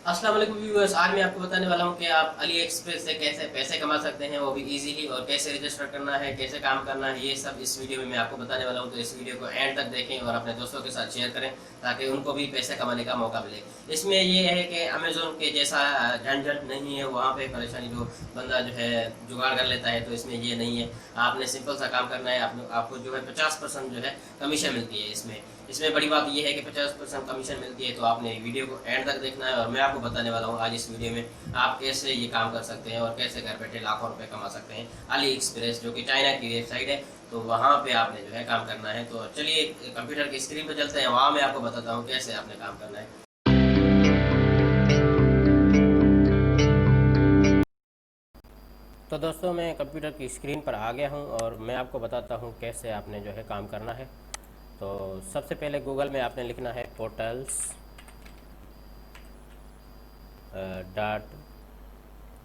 अस्सलाम वालेकुम व्यूअर्स। आज मैं आपको बताने वाला हूं कि आप अली एक्सप्रेस से कैसे पैसे कमा सकते हैं, वो भी इजीली, और कैसे रजिस्टर करना है, कैसे काम करना है, ये सब इस वीडियो में मैं आपको बताने वाला हूं। तो इस वीडियो को एंड तक देखें और अपने दोस्तों के साथ शेयर करें ताकि उनको भी पैसे कमाने का मौका मिले। इसमें ये है कि अमेजोन के जैसा झंझट नहीं है, वहाँ पे परेशानी जो बंदा जो है जुगाड़ कर लेता है, तो इसमें ये नहीं है। आपने सिंपल सा काम करना है। आपको जो है 50% जो है कमीशन मिलती है इसमें। इसमें बड़ी बात यह है कि 50% कमीशन मिलती है, तो आपने वीडियो को एंड तक देखना है और मैं आपको बताने वाला हूँ आज इस वीडियो में आप कैसे ये काम कर सकते हैं और कैसे घर बैठे लाखों रुपए कमा सकते हैं। अली एक्सप्रेस जो कि चाइना की वेबसाइट है, तो वहाँ पे आपने जो है काम करना है। तो चलिए कंप्यूटर की स्क्रीन पर चलते हैं, वहाँ मैं आपको बताता हूँ कैसे आपने काम करना है। तो दोस्तों, मैं कंप्यूटर की स्क्रीन पर आ गया हूँ और मैं आपको बताता हूँ कैसे आपने जो है काम करना है। तो सबसे पहले गूगल में आपने लिखना है portals dot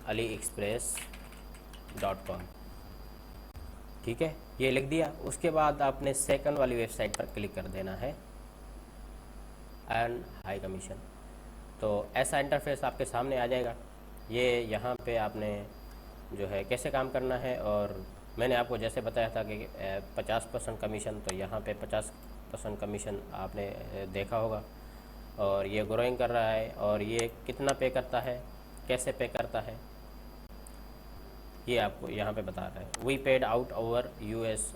Ali express .com। ठीक है, ये लिख दिया। उसके बाद आपने सेकंड वाली वेबसाइट पर क्लिक कर देना है, अर्न हाई कमीशन। तो ऐसा इंटरफेस आपके सामने आ जाएगा। ये यहाँ पे आपने जो है कैसे काम करना है, और मैंने आपको जैसे बताया था कि 50% कमीशन, तो यहाँ पे 50% कमीशन आपने देखा होगा। और ये ग्रोइंग कर रहा है, और ये कितना पे करता है, कैसे पे करता है, ये आपको यहाँ पे बता रहा है। We paid out over US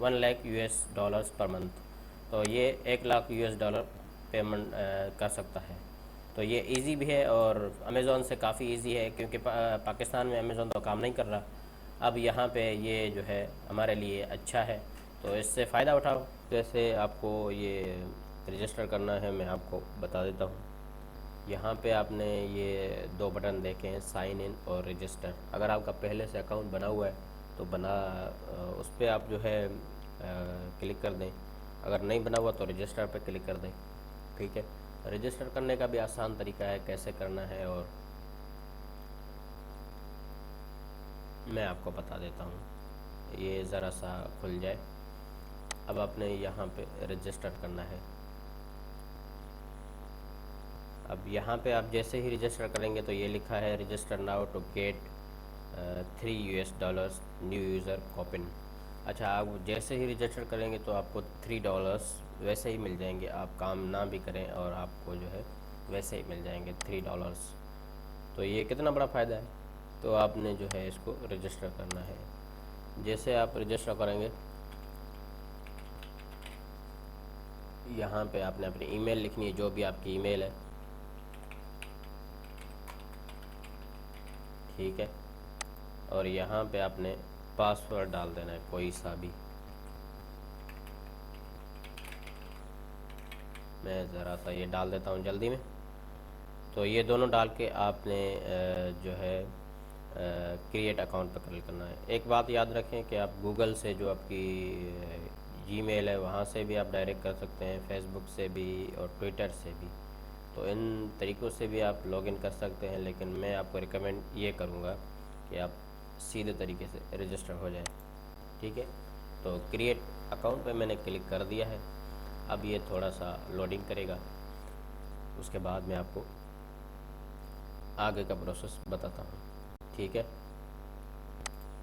1 lakh US dollars per month. तो ये 1 लाख US डॉलर पेमेंट कर सकता है। तो ये इजी भी है और अमेज़ोन से काफ़ी इजी है, क्योंकि पाकिस्तान में अमेज़ोन तो काम नहीं कर रहा। अब यहाँ पे ये जो है हमारे लिए अच्छा है, तो इससे फ़ायदा उठाओ। जैसे आपको ये रजिस्टर करना है, मैं आपको बता देता हूँ। यहाँ पे आपने ये दो बटन देखे हैं, साइन इन और रजिस्टर। अगर आपका पहले से अकाउंट बना हुआ है तो उस पर आप जो है क्लिक कर दें। अगर नहीं बना हुआ तो रजिस्टर पे क्लिक कर दें। ठीक है, रजिस्टर करने का भी आसान तरीका है, कैसे करना है और मैं आपको बता देता हूँ। ये ज़रा सा खुल जाए। अब आपने यहाँ पे रजिस्टर करना है। अब यहाँ पे आप जैसे ही रजिस्टर करेंगे तो ये लिखा है register now to get $3 new user coupon. अच्छा, आप जैसे ही रजिस्टर करेंगे तो आपको $3 वैसे ही मिल जाएंगे, आप काम ना भी करें और आपको जो है वैसे ही मिल जाएंगे $3। तो ये कितना बड़ा फ़ायदा है। तो आपने जो है इसको रजिस्टर करना है। जैसे आप रजिस्टर करेंगे, यहाँ पे आपने अपनी ईमेल लिखनी है, जो भी आपकी ईमेल है। ठीक है, और यहाँ पे आपने पासवर्ड डाल देना है, कोई सा भी। मैं ज़रा सा ये डाल देता हूँ जल्दी में। तो ये दोनों डाल के आपने जो है क्रिएट अकाउंट पर क्लिक करना है। एक बात याद रखें कि आप गूगल से जो आपकी जीमेल है वहाँ से भी आप डायरेक्ट कर सकते हैं, फेसबुक से भी और ट्विटर से भी। तो इन तरीक़ों से भी आप लॉगिन कर सकते हैं, लेकिन मैं आपको रिकमेंड ये करूँगा कि आप सीधे तरीके से रजिस्टर हो जाएं। ठीक है, तो क्रिएट अकाउंट पे मैंने क्लिक कर दिया है। अब ये थोड़ा सा लोडिंग करेगा, उसके बाद मैं आपको आगे का प्रोसेस बताता हूँ। ठीक है,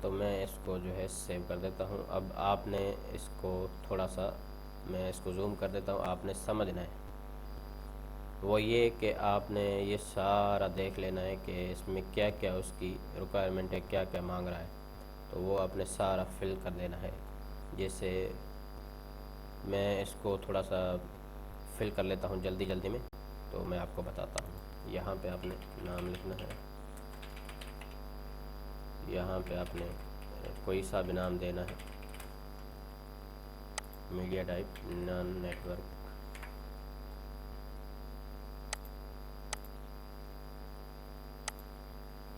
तो मैं इसको जो है सेव कर देता हूँ। अब आपने इसको थोड़ा सा, मैं इसको जूम कर देता हूँ, आपने समझना है वो ये कि आपने ये सारा देख लेना है कि इसमें क्या क्या उसकी रिक्वायरमेंट है, क्या क्या मांग रहा है। तो वो आपने सारा फिल कर देना है। जैसे मैं इसको थोड़ा सा फिल कर लेता हूँ जल्दी जल्दी में, तो मैं आपको बताता हूँ। यहाँ पे आपने नाम लिखना है, यहाँ पे आपने कोई सा भी नाम देना है, media type, non network.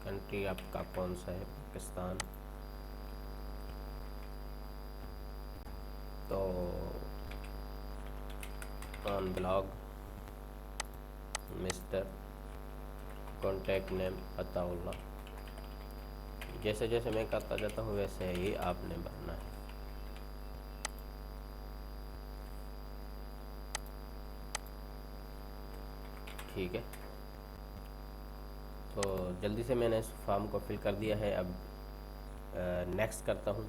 Country आपका कौन सा है, पाकिस्तान। तो on blog mister, contact name Ataullah. जैसे जैसे मैं करता जाता हूँ वैसे ही आपने भरना है। ठीक है, तो जल्दी से मैंने इस फॉर्म को फिल कर दिया है। अब नेक्स्ट करता हूँ।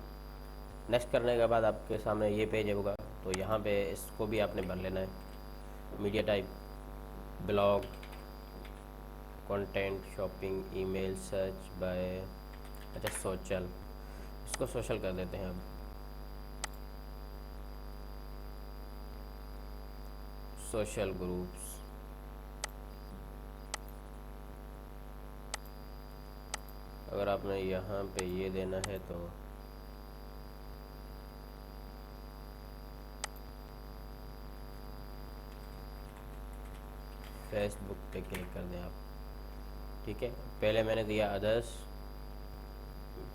नेक्स्ट करने के बाद आपके सामने ये पेज होगा, तो यहाँ पे इसको भी आपने भर लेना है। Media type, blog, content, shopping, email, search by, अच्छा सोशल, इसको सोशल कर देते हैं। अब सोशल ग्रुप्स, अगर आपने यहाँ पे ये देना है तो फेसबुक पे क्लिक कर दें आप। ठीक है, पहले मैंने दिया अदर्स,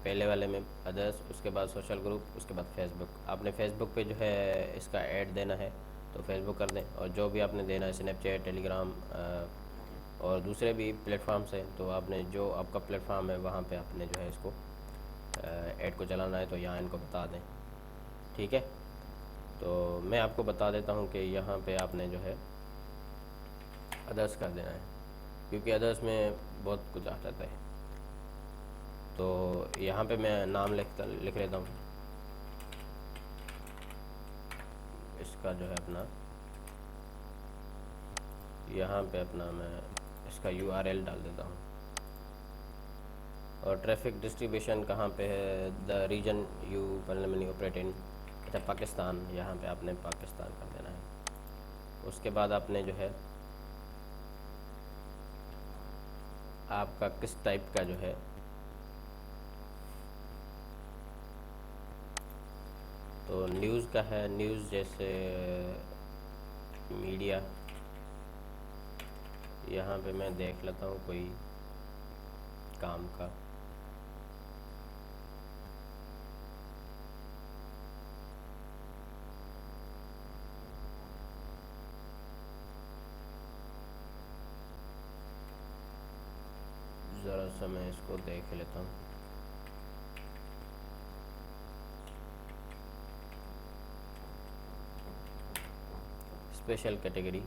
पहले वाले में अदर्स, उसके बाद सोशल ग्रुप, उसके बाद फेसबुक। आपने फेसबुक पे जो है इसका ऐड देना है तो फेसबुक कर दें, और जो भी आपने देना है स्नैपचैट, टेलीग्राम और दूसरे भी प्लेटफॉर्म्स हैं, तो आपने जो आपका प्लेटफॉर्म है वहाँ पे आपने जो है इसको ऐड को चलाना है, तो यहाँ इनको बता दें। ठीक है, तो मैं आपको बता देता हूँ कि यहाँ पे आपने जो है अदर्स कर देना है, क्योंकि अदर्स में बहुत कुछ आ जाता है। तो यहाँ पे मैं नाम लिख लेता हूँ इसका जो है अपना, यहाँ पे अपना मैं इसका URL डाल देता हूँ। और ट्रैफिक डिस्ट्रीब्यूशन कहाँ पे है, the region you permanently operate in, अच्छा पाकिस्तान, यहाँ पे आपने पाकिस्तान कर देना है। उसके बाद आपने जो है आपका किस टाइप का जो है, तो न्यूज़ का है, न्यूज़ जैसे मीडिया, यहाँ पे मैं देख लेता हूँ कोई काम का। ज़रा सा मैं इसको देख लेता हूँ। स्पेशल कैटेगरी,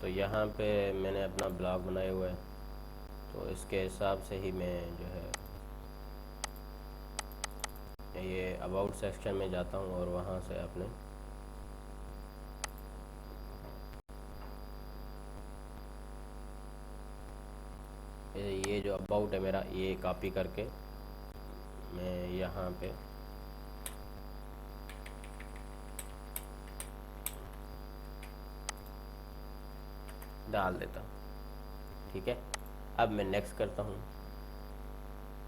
तो यहाँ पे मैंने अपना ब्लॉग बनाया हुआ है, तो इसके हिसाब से ही मैं जो है ये अबाउट सेक्शन में जाता हूँ और वहाँ से आपने ये जो अबाउट है मेरा, ये कॉपी करके मैं यहाँ पे डाल देता हूँ। ठीक है, अब मैं नेक्स्ट करता हूँ।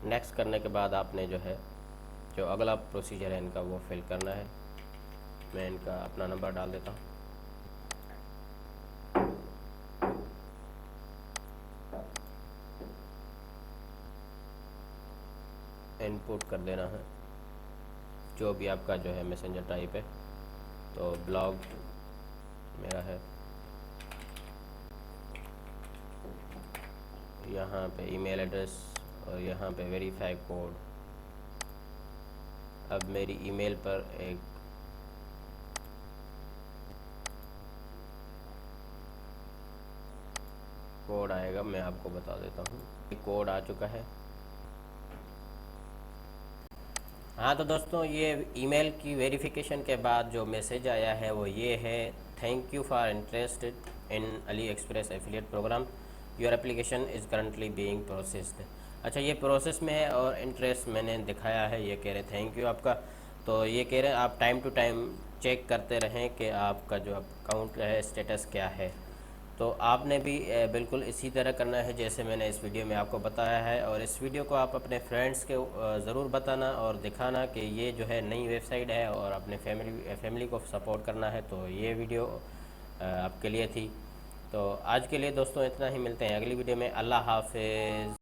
नेक्स्ट करने के बाद आपने जो है जो अगला प्रोसीजर है इनका वो फिल करना है। मैं इनका अपना नंबर डाल देता हूँ। इनपुट कर देना है जो भी आपका जो है मैसेंजर टाइप है, तो ब्लॉग मेरा है, यहाँ पे ईमेल एड्रेस और यहाँ पे वेरीफाई कोड। अब मेरी ईमेल पर एक कोड आएगा, मैं आपको बता देता हूँ। कोड आ चुका है। हाँ तो दोस्तों, ये ईमेल की वेरिफिकेशन के बाद जो मैसेज आया है वो ये है, thank you for interested in AliExpress affiliate programme, your application is currently being processed. अच्छा, ये प्रोसेस में है और इंटरेस्ट मैंने दिखाया है, ये कह रहे थैंक यू आपका। तो ये कह रहे हैं आप टाइम टू टाइम चेक करते रहें कि आपका जो अकाउंट है स्टेटस क्या है। तो आपने भी बिल्कुल इसी तरह करना है जैसे मैंने इस वीडियो में आपको बताया है, और इस वीडियो को आप अपने फ्रेंड्स के ज़रूर बताना और दिखाना कि ये जो है नई वेबसाइट है और अपने फैमिली को सपोर्ट करना है। तो ये वीडियो आपके लिए थी। तो आज के लिए दोस्तों इतना ही, मिलते हैं अगली वीडियो में। अल्लाह हाफ़िज़।